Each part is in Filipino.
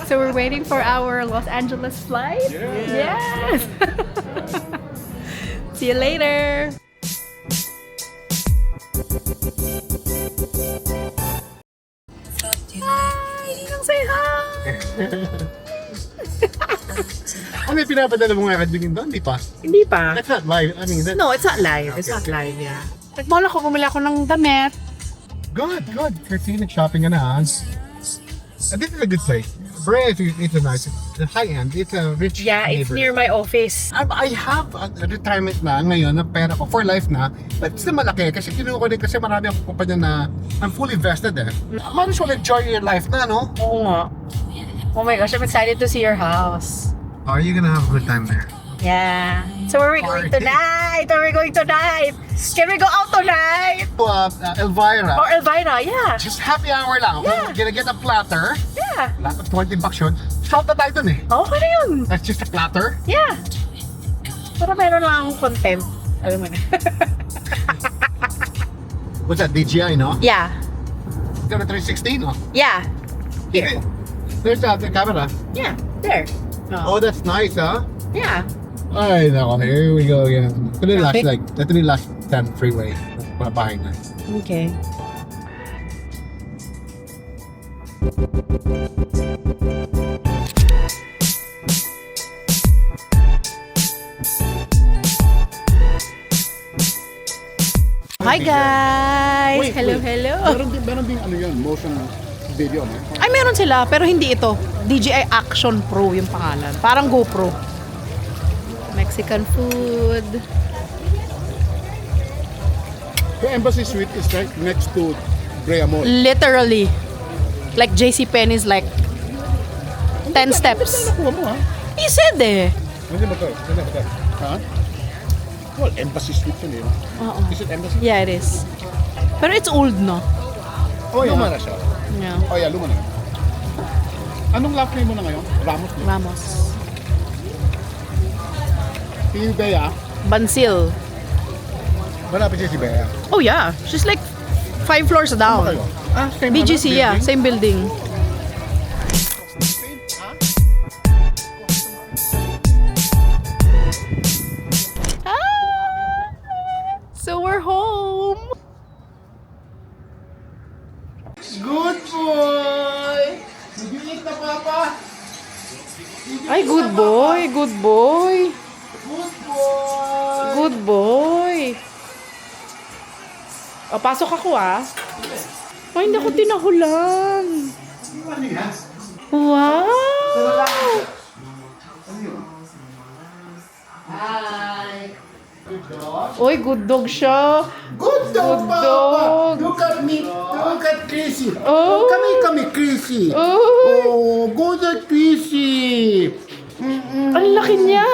So we're waiting for our Los Angeles flight. Yes. See you later. Hi! Say hi! Ano yung pinapadala mo nga kadbingin doon? Di pa? Hindi pa. That's not live. I mean, that's No, it's not live. It's not live, yeah. Nag-mall ako, bumili ako ng damit. good. Kasi nag-shopping ka na, ha? And this is a good place. Brave, it's a nice, the high end. It's a rich Yeah, it's near my office. I have a retirement na ngayon na pera ko for life na, but still malaki kasi kinuha ko din kasi marami akong kumpanya na I'm fully vested eh. Might as well enjoy your life na, no? Oo nga. Oh my gosh, I'm excited to see your house. Are you gonna have a good time there? Yeah. So where are we going tonight? Where are we going tonight? Can we go out tonight? Elvira, Or Elvira, yeah. just happy hour lang. Yeah. We're gonna get a platter. Yeah. Dapat 20 bucks yun. Shop na tayo dun eh. Okay na yun. That's just a platter. Yeah. Para meron lang akong content. Alam mo na. What's that, DJI, no? Yeah. It's got a 360, no? Yeah. Here. There's the camera. Yeah. There. Oh, that's nice, huh? Yeah. Ay, nako, here we go again. Ito yung last, Traffic? ito yung last 10 freeway. Bahay na. Okay. Hi guys! Wait, Hello, wait. hello! Meron din ano yun, motion video, no? Ay, meron sila, pero hindi ito. DJI Action Pro yung pangalan. Parang GoPro. Mexican food. The Embassy Suite is right next to Brea Mall. Literally. Like JCPenney is like 10 steps. Nakuha mo, ha? He said eh. Hindi ba ito? Hindi ba ito? Ha? Well, Embassy Suite yun, eh. Oo. Is it Embassy? Yeah, it is. Pero it's old, no? Oh, yeah. Luma na siya. Yeah. Oh, yeah, luma na. Anong last name mo na ngayon? Ramos, no? Ramos. Si Bea. Bansil. Malapit siya si Bea. Oh yeah. She's like 5 floors down. Ano kayo? Ah, same BGC, ano? yeah. Building? Same building. So we're home. Good boy! Nag-iit na, Papa! Ay, good boy. Good boy. Good boy! Good boy. O, pasok ako ah. Ay, hindi ako tinahulan. Ano yan? Wow! Hi! Good dog? Uy, good dog siya. Good dog, Good Papa! dog. Look at me! Look at Chrissy! Oh. Kami, Chrissy! Uy, Oh, good at Chrissy! ang laki niya.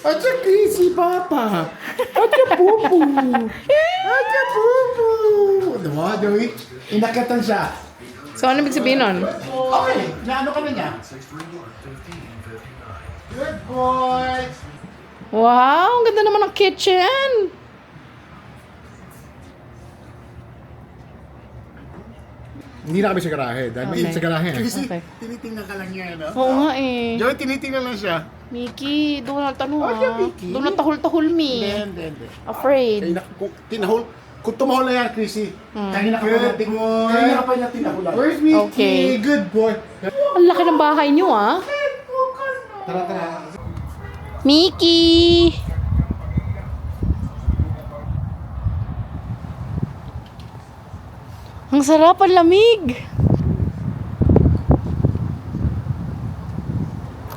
At sa Chrissy, Papa! At sa Pupu! At sa Pupu! Diba, Joey? Inakatan siya. So, ano ibig sabihin nun? Okay, naano ka na niya? Good boy! Wow, ang ganda naman ng kitchen. Hindi na kami sa garahe. Dahil Okay. sa garahe. Chrissy, Okay. tinitingnan ka lang niya, no? Oo nga eh. Joey, tinitingnan lang siya. Mickey, doon na tanong Oh, yeah, ah. Mickey. Doon na tahol-tahol mi. Hindi. Afraid. Kung tinahol, kung tumahol na yan, Chrissy. Kanina ka Good natin. boy. Kanina pa natin nahulan. Where's Mickey? Okay. Good boy. Ang laki ng bahay niyo ah. Tara. Mickey! Ang sarap, ang lamig.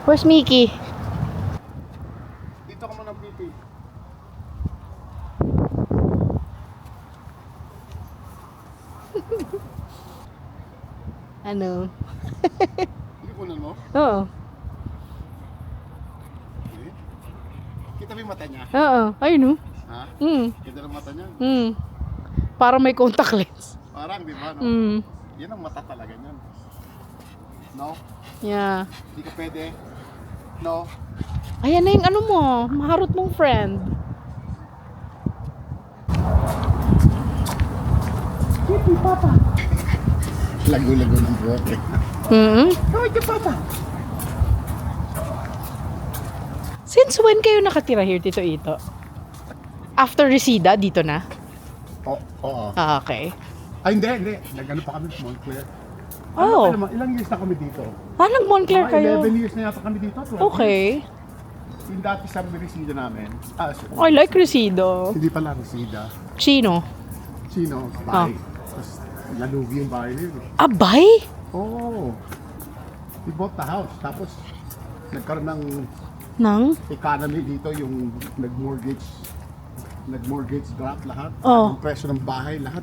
Where's Mickey? Dito ka muna, Mickey. Ano? Hindi ko na, no? Oo. Kita mo yung mata niya? Oo, ayun no. Ha? Kita ng mata niya? Parang may contact lens. Parang, di ba? No? Yan ang mata talaga niyan. No? Yeah. Hindi ka pwede. No? Ayan na yung ano mo, maharot mong friend. Kitty, Papa. Lago-lago ng buhok eh. Kaway ka, Papa. Since when kayo nakatira here, Tito Ito? After Reseda, dito na? Oo. Ah, okay. Ay, hindi. Nag-ano pa kami sa Montclair. Oh. Ilang years na kami dito? Nag-Montclair kayo? 11 years na yata kami dito. 12 Okay. years. Yung dati sa Reseda namin. I like Reseda. Hindi pala Reseda. Chino? Sino? Bahay. Tapos nalugi yung bahay nila. Abay? Oo. We bought the house. Tapos nagkaroon ng Nang? economy dito, yung nag-mortgage drop lahat. Oh. Ang presyo ng bahay lahat.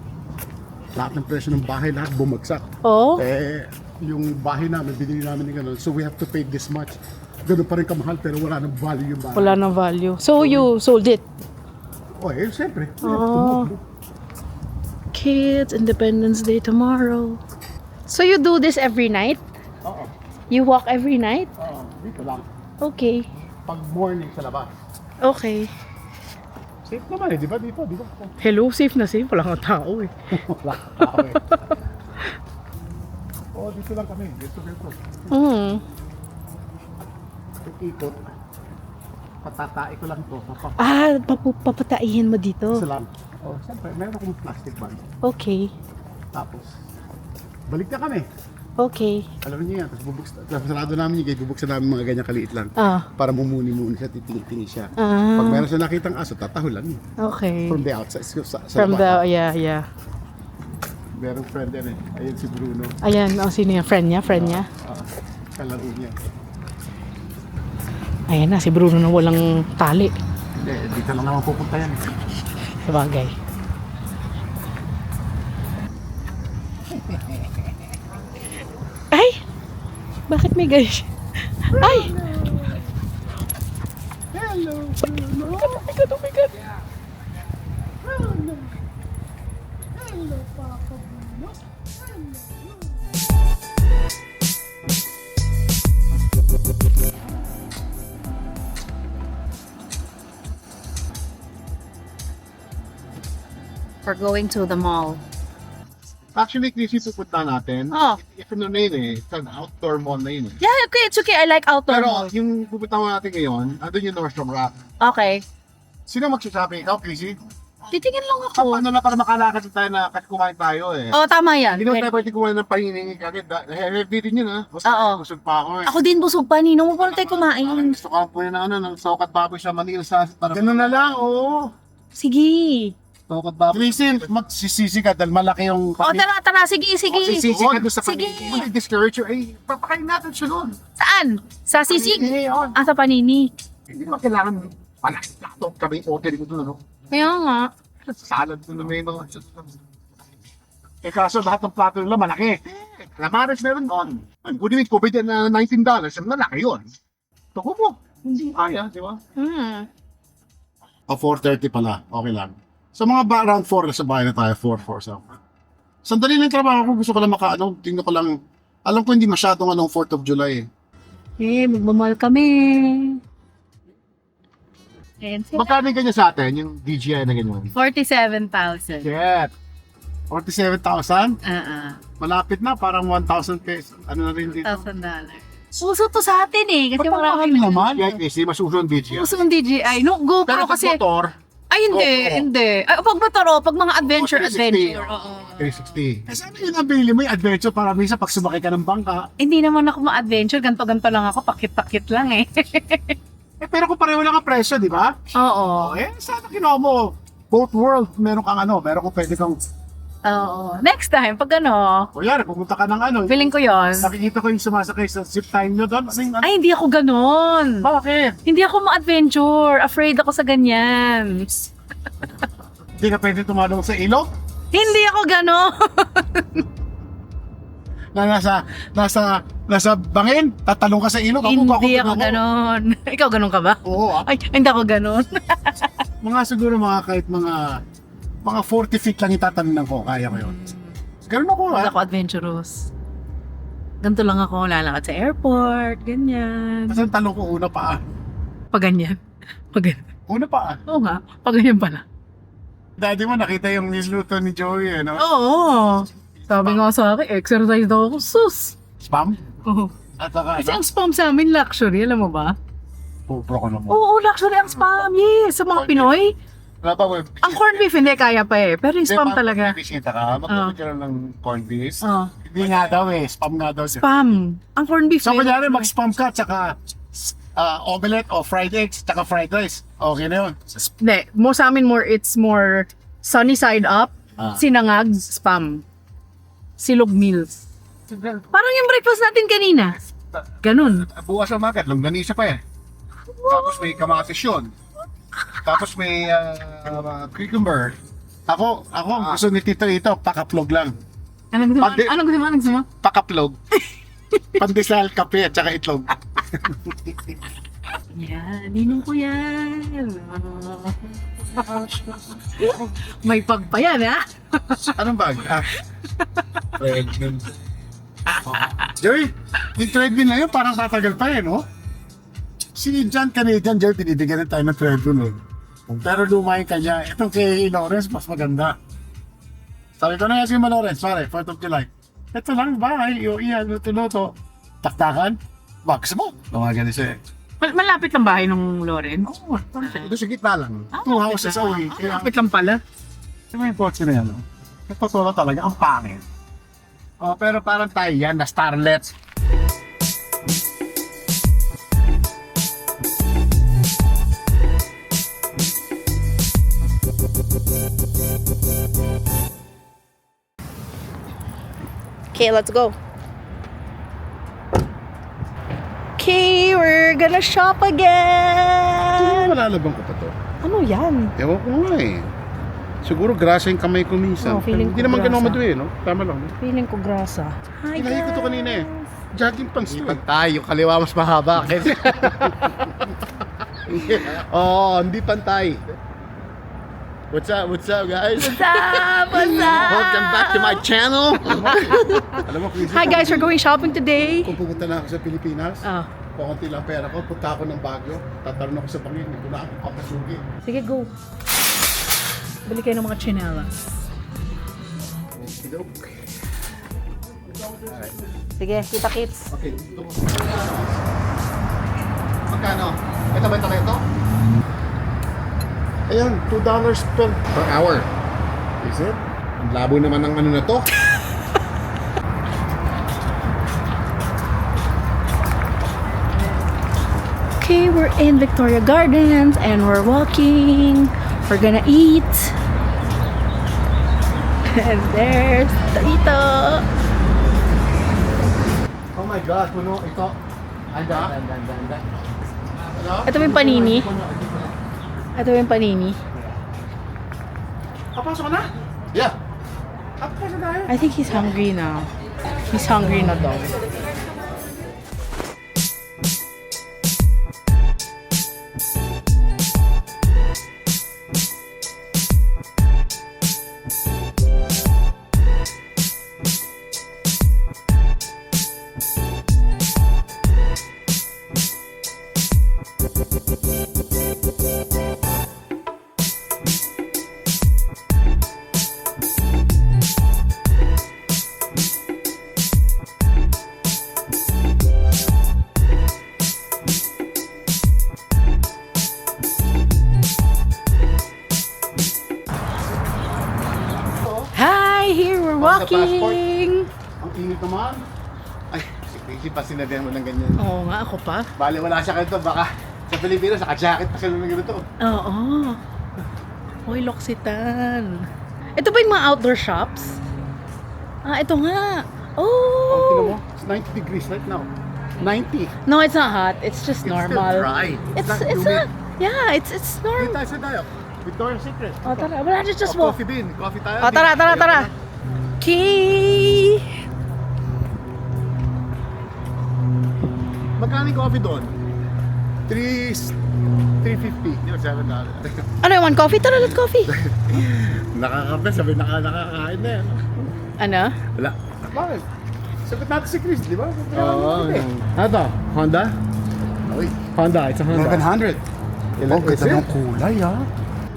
Lahat ng presyo ng bahay lahat bumagsak. Oh? Eh, yung bahay namin, binili namin ng ganun. So we have to pay this much. Ganun pa rin kamahal pero wala nang value yung bahay. Wala na value. So you sold it? Oh, eh, siyempre. Oh. Kids, Independence Day tomorrow. So you do this every night? Oo. You walk every night? Oo. Dito lang. Okay. Pag morning sa labas. Okay. Safe naman eh, di ba? Dito. Hello, safe na safe. Wala kang tao eh. Wala ka tao eh. Oo, dito lang kami. Dito. Ikot. Patatai ko lang to. Papataihin mo dito. Isa lang. Oh, siyempre, meron akong plastic bag. Okay. Tapos, balik na kami. Okay. Alam niyo yan, tapos sarado namin yung gate, bubuksan namin mga ganyan kaliit lang. Para mumuni-muni siya, titingin siya. Pag meron siya nakitang aso, tatahulan niya. Okay. From the outside, sa From labas. yeah. Merong friend yan eh. Ayun si Bruno. Ayan, sino yung friend niya? Kalaro niya. Ayan na, si Bruno na walang tali. Hindi, dito lang naman pupunta yan. Sabagay. Ay! Bakit may guys? Ay! Hello, Bruno! Oh my God! Hello, Papa Bruno! We're going to the mall. Actually, Chrissy, pupunta natin. Oh. If ano na yun eh, it's an outdoor mall na yun eh. Yeah, okay, it's okay. I like outdoor Pero mall. yung pupunta natin ngayon, andun yung Nordstrom Rack. Okay. Sino mag-shopping? Ikaw, Chrissy? Titingin lang ako. Paano na para makalakad tayo na kasi kumain tayo eh. Oh, tama yan. Hindi naman tayo pwede kumain ng pahiningi kagad. Heavy din yun ha. Oo. Busog pa ako eh. Ako din busog pa. Ninong mo pa tayo kumain. Gusto ko po yun ng sokat baboy sa Manila sa... Ganun na lang, oo. Sige. Sokat baboy. Chrissy, magsisisi ka dahil malaki yung... Oh, tara. Sige. Magsisisi ka doon sa Sige. paningi. Mag-discourage you. Eh, papakain natin siya doon. Saan? Sa sisig? Paningi yun. Sa panini. Hindi mo kailangan plato kami order ko doon ano. Kaya nga. Salad doon na may mga... Eh kaso lahat ng plato nila malaki. Lamares meron doon. Kung din ko bigyan na $19, malaki yun. Tuko mo. Hindi kaya, di ba? O 4:30 pala, okay lang. So mga around 4 na sa bahay na tayo, 4 something. Sandali lang yung trabaho ko, gusto ko lang tingnan ko lang. Alam ko hindi masyadong 4th of July eh. Magmamahal kami. Magkano yung ganyan sa atin, yung DJI na ganyan? 47,000. Shit! 47,000? Malapit na, parang 1,000 pesos. Ano na rin dito? $1,000. Uso to sa atin eh. Kasi marami naman. Yeah, kasi masusunod DJI. Uso ng DJI. No, GoPro Pero pag kasi. motor, Ay, hindi. Ay, pag motor, pag mga adventure. 360. Oo. 360. Eh, sabi yun ang bili mo yung adventure para minsan pag sumakay ka ng bangka. Hindi naman ako ma-adventure. Ganto-ganto lang ako. Pakit-pakit lang eh. Eh, pero kung pareho lang ang presyo, di ba? Oo. Eh, sana kinuha mo. Both world, meron kang meron kung pwede kang, Oo. Next time, pag kunyari, pumunta ka ng feeling ko yon. nakikita ko yung sumasakay sa zip time nyo doon. Ay, hindi ako ganon. Bakit? Hindi ako ma-adventure. Afraid ako sa ganyan. Hindi ka pwede tumalong sa ilog? Hindi ako ganon. na nasa bangin, tatalong ka sa ilog. Hindi ako ganon. Ikaw ganon ka ba? Oo, Ay, hindi ako ganon. mga siguro kahit mga 40 feet lang itatanong ko, kaya ko yun. Ganun ako Hindi ako adventurous. Ganito lang ako, lalakad sa airport, ganyan. Kasi ang talong ko una paa. Pag ganyan. Pag ganyan. Una paa. Oo nga, pag ganyan pala. Dati mo nakita yung nisluto ni Joey, no? Oo. Sabi nga sa akin, exercise daw ako. Sus! Spam? Oo. At saka, Kasi ang spam sa amin, luxury, alam mo ba? Pro ko naman. Oo, luxury ang spam. Yes, sa mga Pinoy. Wala pa, web. Ang corned beef, hindi kaya pa eh. Pero yung spam talaga. Bisita ka, magpapit ka lang ng corned beef. Oo. Hindi nga daw spam nga daw siya. Spam. Ang corned beef. So, kunyari, mag-spam ka, tsaka omelette o fried eggs, tsaka fried rice. Okay na yun. Hindi, sa amin it's more sunny side up, sinangag, spam. Silog meals. Parang yung breakfast natin kanina. Ganun. Bukas na magad, longganisa pa eh. Tapos may kamatis yun. Tapos may cucumber. Ako, ang gusto ni Tito ito, pakaplog lang. Anong gusto mo? Pakaplog. Pandesal, kape, at saka itlog. Yan, ninong ko yan. May pagpa yan, ha? Anong bag? Treadmill. Joey, yung treadmill na yun, parang tatagal pa eh, no? Si John Canadian, Joey, pinibigyan na tayo ng treadmill eh. Pero lumay ka niya. Itong kay Lawrence, mas maganda. Sabi ko na yan si Lawrence, pare, 4th of July. Ito lang, bahay, iyan, luto-luto. Taktakan, box mo. Lumagan siya eh. Malapit ang bahay ng Loren. Oo, ito sa gitna lang. 2 houses away. Malapit lang pala. Ito yung kotse na yan, no? Ito totoo talaga, ang pangit. Oh, pero parang tayo yan, na starlets. Okay, let's go. Okay, we're gonna shop again. Malalabang ko pa to. Ano yan? Ewan ko nga eh. Siguro grasa yung kamay ko minsan. Oo, feeling Hindi ko naman grasa. ganun madue, no? Tama lang. Feeling ko grasa. Hi, Kinahin ko to kanina eh. Jogging pants to eh. Pantay, yung kaliwa mas mahaba. Oo, hindi pantay. What's up guys? What's up? Welcome back to my channel. Alam mo, Chris, Hi guys, we're going shopping today. kung pupunta na ako sa Pilipinas, Oh, pakunti lang pera ko, punta ako ng Baguio, tatarun ako sa bangin, hindi ko na ako kapasugi. sige, go. Bili kayo ng mga chinelas. Sige, kita kits. Okay, dito ko. Magkano? Ito ba ito? Ayan, $2 per hour. Is it? Ang labo naman ng ano na to. Okay, we're in Victoria Gardens and we're walking. We're gonna eat. And there's Tito. Oh my God, puno ito. Anda. Ano? Ito yung panini. Ito yung panini. Papasok ka na? Yeah. Papasok na tayo. I think he's hungry now. He's hungry na daw. Hi, here we're walking. Ang init naman. Ay, si Crazy pa sinabihan mo ng ganyan. Oo nga, ako pa. Bale, wala siya ganito. Baka sa Pilipinas, naka-jacket pa sila ng ganito. Oo. Hoy, Loksitan. Ito ba yung mga outdoor shops? Ah, ito nga. Tingnan mo, Oh! it's 90 degrees right now. 90. No, it's not hot. It's just normal. It's still dry. It's not not. humid. Yeah, it's Dito normal. tayo sa Dayo. Victoria's Secret. Oh, tara. Wala, just Oh, walk. coffee bean. Coffee tayo. Oh, tara. Okay. Magkano yung coffee doon? 350. Di ba, $7. Ano yung one coffee? Tara, let's coffee. Nakakape, sabi nakakain na yan. Ano? Wala. Bakit? Sagot natin si Chris, di ba? Oo. Ano to? Honda? Honda, it's a Honda. 1100. Oh, Is ganda it? ng kulay ah.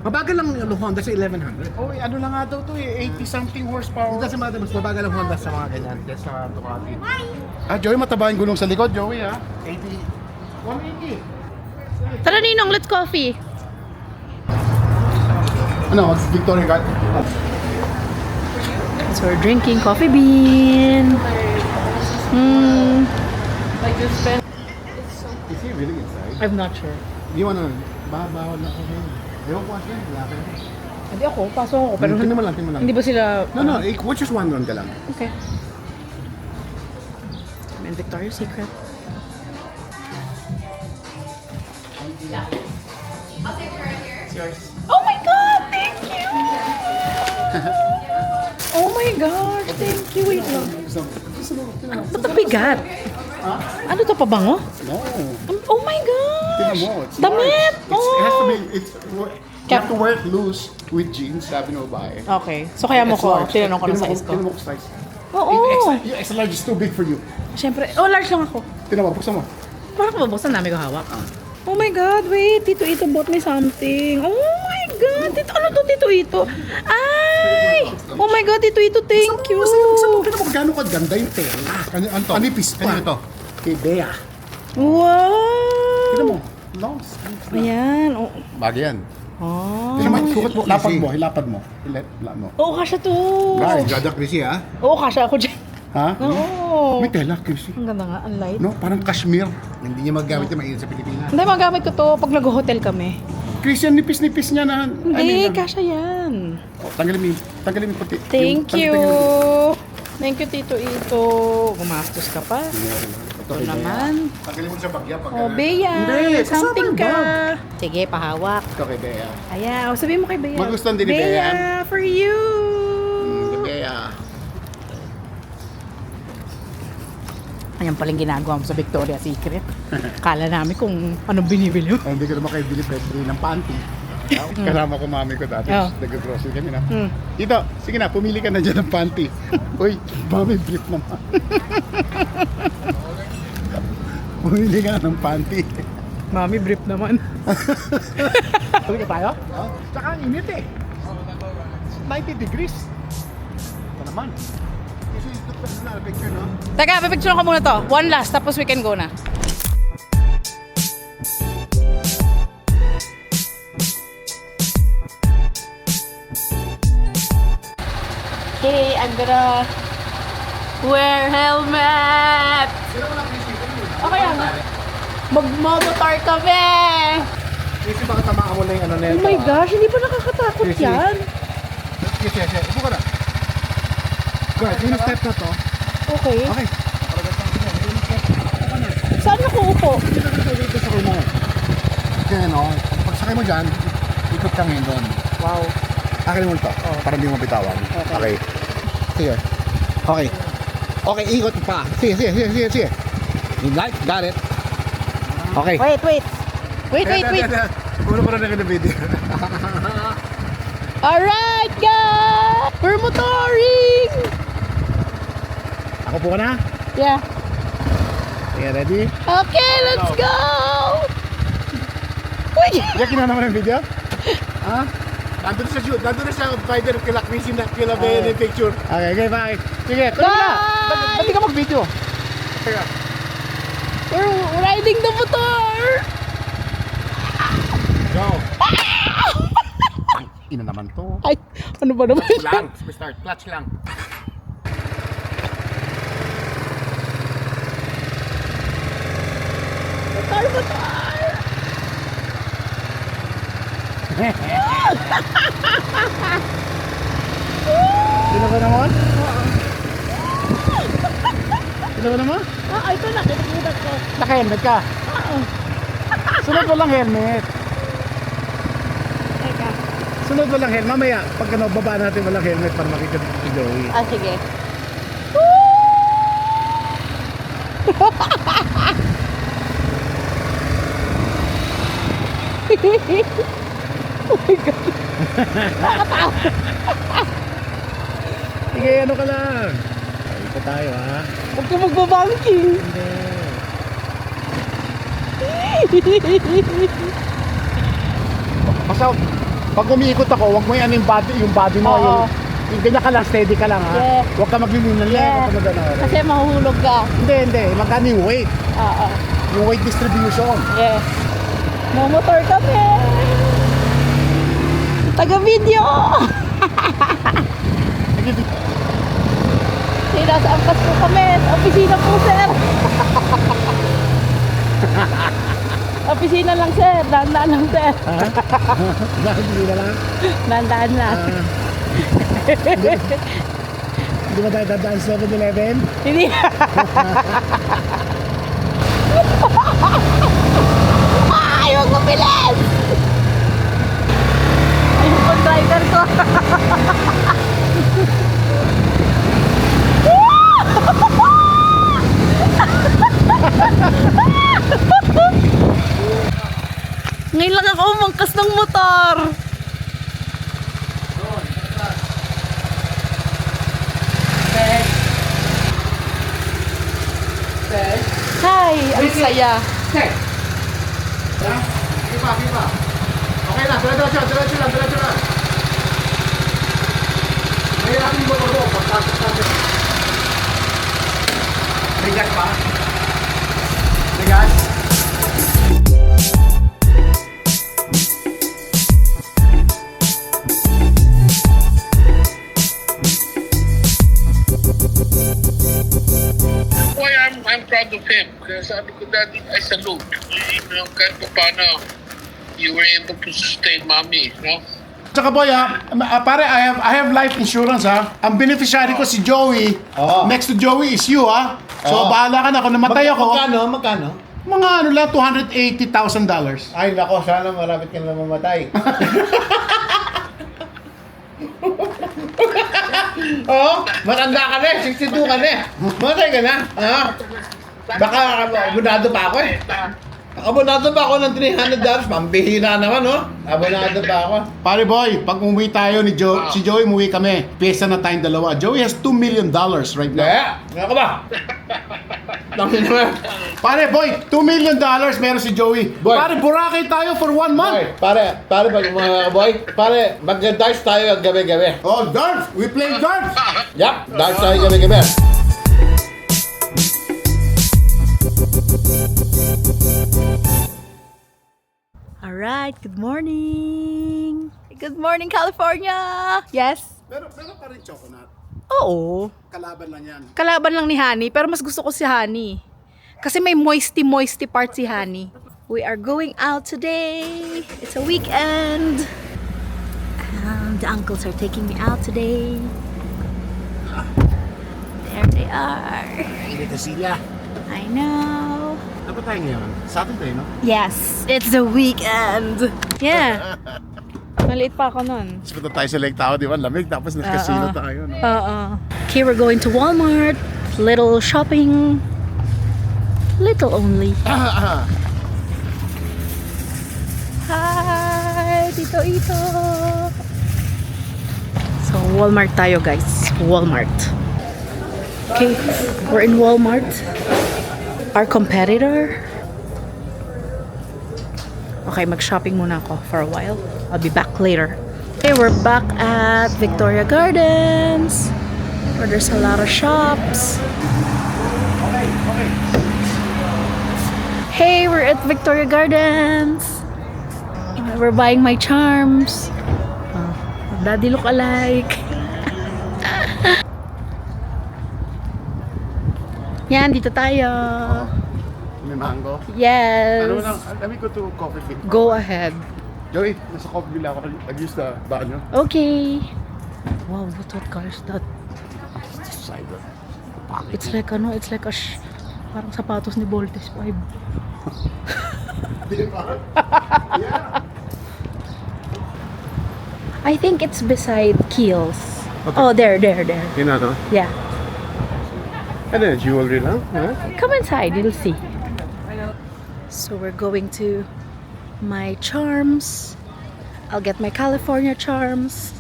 Mabagal lang yung Honda sa 1100. Oh, ano lang nga daw to eh, 80 something horsepower. It doesn't matter, mas mabagal ang Honda sa mga ganyan. Kesa sa Ducati. Ah, Joey, mataba yung gulong sa likod, Joey ah. 80. 180. Tara, Ninong, let's coffee. Ano, Victoria Guard? So we're drinking coffee bean. Is he really inside? I'm not sure. Di mo na, bawal na ako ngayon. Ewan ko kasi, wala ka na. Hindi ako, pasok ako. Pero Tingnan mo lang, tingnan mo lang. hindi ba sila... No, watch just one run ka lang. Okay. I'm in Victoria's Secret. Oh my God! Thank you! Oh my gosh! Thank you! Wait lang. Ba't ang bigat? Ano to, pabango? No. Oh my Tingnan gosh! mo, it's Damit! large. It has to be, Oh! you have to wear it loose with jeans, sabi ng babae. Okay. So kaya mo It's ko, large. tinanong ko ng size ko. Tingnan mo kung size. Oo! Yung extra large is too big for you. Siyempre. Oh, large lang ako. Tingnan mo, buksan mo. Parang mabuksan namin ko hawak. Oh my God, wait. Tito Ito bought me something. Oh my God. Ano to, Tito Ito? Ay! Oh my God, Tito Ito, thank you. Buksan mo, tingnan mo kung gaano kaganda yung tela. Ano to? Anipis pa. Ano ito? Kay Bea. Wow! Tingnan mo. Long sleeves na. Ayan. Oh. Bagay yan. Oh. Tingnan mo, sukat mo, lapad mo, hilapad mo. Hilapad mo. Oo, kasha to. Guys, Jada Chrissy ah. Oo, kasha ako dyan. Ha? Oo. May tela, Chrissy. Ang ganda nga, ang light. No, parang cashmere. Hindi niya magagamit yung mainit sa Pilipinas. Hindi, magamit ko to pag nag-hotel kami. Christian, nipis-nipis niya na. Hindi, kasha yan. Oh, tanggalin mo yung puti. Thank Yung- you. tanggalin Thank you, Tito Ito. Gumastos ka pa. Ito naman. Tanggalin mo sa bagya pag... Oh, Bea. Hindi, Something kasama yung ka. Sige, pahawak. Ito kay Bea. Ayan. Oh, sabihin mo kay Bea. Magustuhan din ni Bea yan. Bea, for you. Kay Bea. Ayan palang ginagawa mo sa Victoria's Secret. Kala namin kung anong binibili mo. Hindi ko naman kayo bili February ng panty. Kasama ko mami ko dati. Oh. Nag-grocery kami na. Hmm. Tito, sige na, pumili ka na dyan ng panty. Uy, mami, brief naman. Pumili ka na ng panty. Mami, brief naman. Pumili ka tayo? Tsaka ang init eh. 90 degrees. Ito naman. This is the personal picture, no? Teka, pipicture ko muna to. One last, tapos we can go na. Okay, I'm gonna wear helmet. Okay, ano? Mag-motor kami. Kasi baka tamaan mo na yung ano na Oh my gosh, hindi pa nakakatakot Yes, yan. Yes. Upo ka na. Guys, yung step na to. Okay. Okay. Saan ako upo? Dito sa kumo. Kaya no, pag sakay mo dyan, ikot kang yun doon. Wow. Akin mo ito, para hindi mo bitawan. Okay. Sige. Okay. Okay, ikot pa. Sige. Got it. Okay. Wait. Siguro pa rin na video. Alright, guys! We're motoring! Ako po ka na. Yeah. Okay, ready? Okay, let's go! Uy! Yakin na naman ang video? Ha? Nandun na siya fighter kila Chrissy na kila Bea yung picture. Okay, bye. Sige, tuloy na. Bye! Ba't di ka mag-video? Teka. We're riding the motor! Go. Ina naman to. Ay, ano ba naman yan? Start, clutch lang. Motor! Sino ba naman? Sino ba naman? Ah, ito na, nakikita ko. Naka-helmet ka? Sunod mo lang helmet. Teka. Sunod mo lang helmet. Mamaya, pag ano, baba natin walang helmet para makita si Joey. Ah, sige. Sige, ano ka lang? Ikot tayo, ha? Huwag ka magbabanking. Basta, pag umiikot ako, huwag mo yan yung body mo. Oo. Yung ganyan ka lang, steady ka lang, ha? Yeah. Huwag ka maglilinal lang. Yeah. Huwag ka magano. Kasi mahuhulog ka. Hindi. Magkano yung weight? Oo. Yung weight distribution. Yes. Momotor kami. Taga-video. Nasa angkas po kami. Sa opisina po, sir. Opisina lang, sir. Dahan-dahan lang, sir. Bakit hindi na lang? Dahan-dahan lang. Hindi ba tayo dadaan sa 7-Eleven? Hindi. Ay, huwag mo bilis! Ayun po, driver ko. Ngayon lang ako umangkas ng motor. Hi! Ang saya. Pipa. Okay na, diretso lang. Mahirapin mo ko doon, pagpasok natin. Bigat pa? Bigat? Why I'm proud of him. Kaya sabi ko dati, I salute. You know, kahit pa paano, you were able to sustain mommy, no? Tsaka boy pare, I have life insurance ha. Ang beneficiary ko si Joey. Oo. Next to Joey is you ha. So Oo. bahala ka na kung namatay ako. Magkano? Mga ano lang, $280,000. Ay, nako, sana malapit ka na mamatay. Oo, matanda ka na, 62 ka na. Matay ka na. Baka abonado pa ako eh. Abonado pa ako ng $300, pambihira naman, no? Abonado pa ako. Pare boy, pag umuwi tayo ni si Joey, umuwi kami. Piyesa na tayong dalawa. Joey has $2 million right now. Nga ka ba? Tangin naman. Pare boy, $2 million meron si Joey. Boy. Pare, Boracay tayo for 1 month. Boy, pare, mga boy, pare, mag-darts tayo gabi-gabi. Oh, darts! We play darts! Yup, darts tayo gabi-gabi. Alright, good morning! Good morning, California! Yes? Pero pa rin chocolate. Oo. Kalaban lang yan. Kalaban lang ni Honey, pero mas gusto ko si Honey. Kasi may moisty part si Honey. We are going out today. It's a weekend. The uncles are taking me out today. There they are. Hindi ka sila. I know. Ano ba tayo ngayon? Saturday, no? Yes, it's the weekend. Yeah. Maliit pa ako nun. Tapos punta tayo sa Lake Tahoe, di ba? Lamig, tapos nag-casino tayo, no? Okay, we're going to Walmart. Little shopping. Little only. Hi, Tito Ito. So, Walmart tayo, guys. Walmart. Okay, we're in Walmart. Our competitor. Okay, mag-shopping muna ako for a while. I'll be back later. Okay, we're back at Victoria Gardens, where there's a lot of shops. Hey, we're at Victoria Gardens. We're buying my charms. Daddy look alike. Yan, dito tayo. May mango. Yes. Ano lang, let me go to coffee bean. Go ahead. Joey, nasa coffee bean ako. Nag-use na baan nyo? Okay. Wow, what car is that? Cyber. It's like parang sapatos ni Voltes 5. I think it's beside Kiehl's. Okay. Oh, there. Yun na, no? Yeah. Ano yun, jewelry lang? Ha? Come inside, you'll see. So we're going to my charms. I'll get my California charms.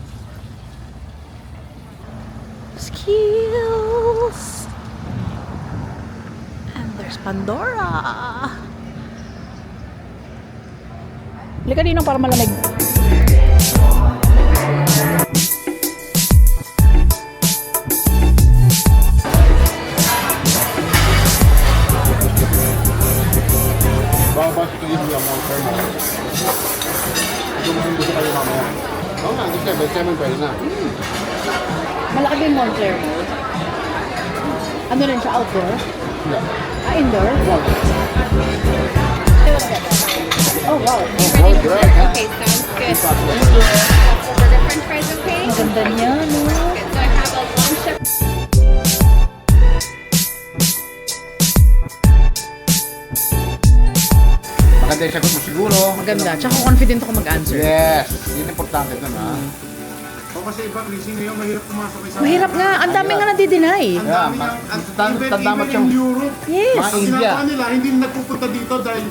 Skills. And there's Pandora. Halika dito para malamig. Babas ito yung mga thermal. Ito mo gusto kayo mamaya. Oo nga, gusto kayo. Basta naman pwede na. Malaki din Montclair mode. Ano rin siya? Outdoor? Ah, indoor? Oh, wow. Oh, great. Okay, sounds good. Burger french fries, okay? Maganda niya, no? So I have a lunch of Maganda yung sagot mo siguro. Maganda. Tsaka confident ako mag-answer. Yes. Yun importante dun, ha? Kasi iba, Chrissy, ngayon mahirap pumasok sa... Mahirap nga. Ang dami nga nadi-deny. Yeah, tadamat yung... Europe, Yes. Mga India. ginagawa nila, hindi nagpupunta dito dahil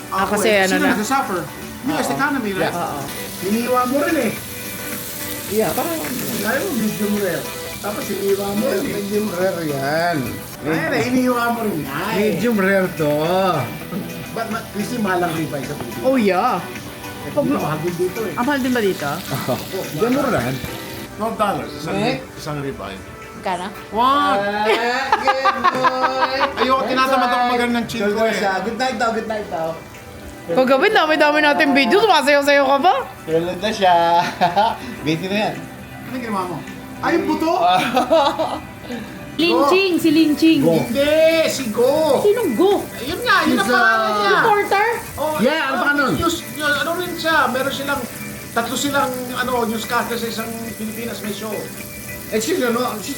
Kasi ano sila na. nag-suffer. US economy, right? Oo. Hiniwa mo rin eh. Yeah, parang... Kaya mo medium rare. Tapos hiniwa mo rin eh. Medium rare yan. Kaya hiniwa mo rin yan. Medium rare to. But kasi mahal ang ribeye sa Pilipinas. Oh, yeah. Mahal din dito eh. Ang mahal din ba dito? Diyan mo rin. $12. Isang ribeye. Kana? What? Ayoko, tinatamad ako magano ng chill ko eh. Good night daw, good night daw. Kagawin, dami-dami natin video. Sumasayaw-sayaw ka ba? Tulad na siya. Busy na yan. Ano ginawa mo? Ay, yung buto? Linching, si Linching. Hindi, si Go. Sinong go? Ayun nga, yun ang pangalan niya. Reporter? Oh, Yeah, ano ba nun? Ano rin siya, meron silang, tatlo silang newscaster sa isang Pilipinas may show. She's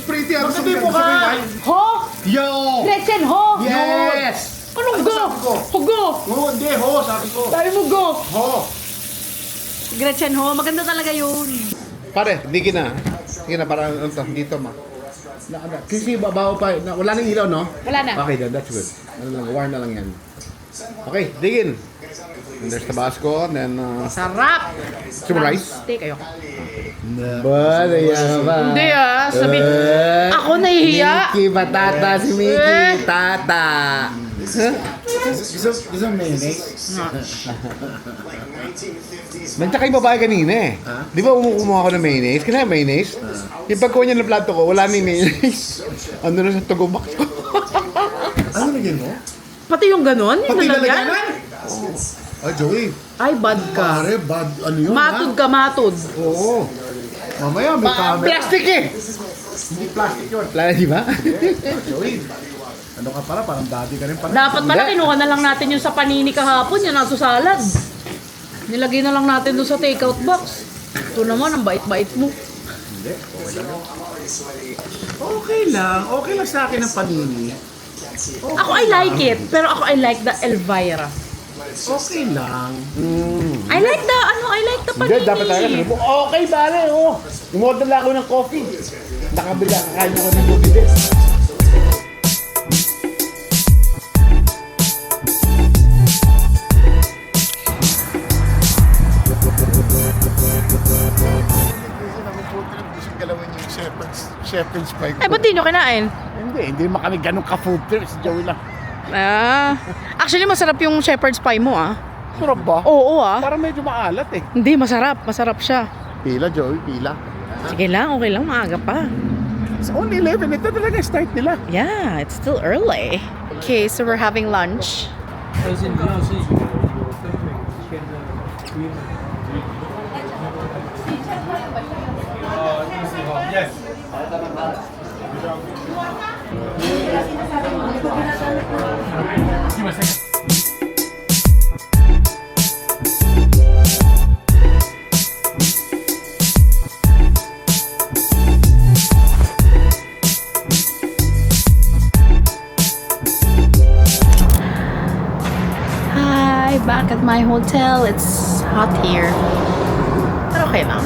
pretty. Maganda yung mukha. Ho? Yo! Gretchen, ho? Yes! Anong Ano go? sabi ko? Ho, go? Oo, hindi, ho, sabi ko. Sabi mo go? Ho. Gretchen, ho? Maganda talaga yun. Pare, hindi na. Sige na, parang dito ma. Kasi babaw pa. Wala nang ilaw, no? Wala na. Okay, that's good. Ano lang, wire na lang yan. Okay, digin. And there's Tabasco, and then... Sarap! Some rice. Steak, ayoko. Ba, Hindi sabi, ako nahihiya. Mickey, patata si Mickey. Tata. Gusto mayonnaise? Nandiyan kayo babae kanina eh. Di ba kumuha ko ng mayonnaise? Kaya mayonnaise? Yung pagkuha niya ng plato ko, wala nang mayonnaise. Ano na sa tugo box ko? Ano naging mo? Pati yung ganon, yung Pati nalagyan. lalagyanan? Ay, Joey. Ay, bad ka. Pare, bad, ano yun? Matod ka, matod. Oo. Mamaya may camera. Plastic eh! Hindi plastic yun. Di ba? Joey, ano ka pala? Parang daddy ka rin pala. Dapat pala, kinuha na lang natin yung sa panini kahapon, yung nasa salad. Nilagay na lang natin doon sa takeout box. Ito naman, ang bait-bait mo. Okay lang. Okay lang sa akin ang panini. Ako, I like it. Pero ako, I like the Elvira. Okay lang. I like the panini. Hindi, dapat talaga. Okay, pare, oh. Umorder lang ako ng coffee. Nakabila, kakain ako ng coffee din. Shepherd's pie. Ay, ba't di nyo kinain? Hindi naman kami ganun ka-food trip. Si Joey lang. Actually, masarap yung shepherd's pie mo, Sarap ba? Oo, Parang medyo maalat eh. Hindi, masarap. Masarap siya. Pila, Joey, pila. Sige lang, okay lang. Maaga pa. It's only 11. Ito talaga start nila. Yeah, it's still early. Okay, so we're having lunch. Hi, back at my hotel. It's hot here. But okay lang.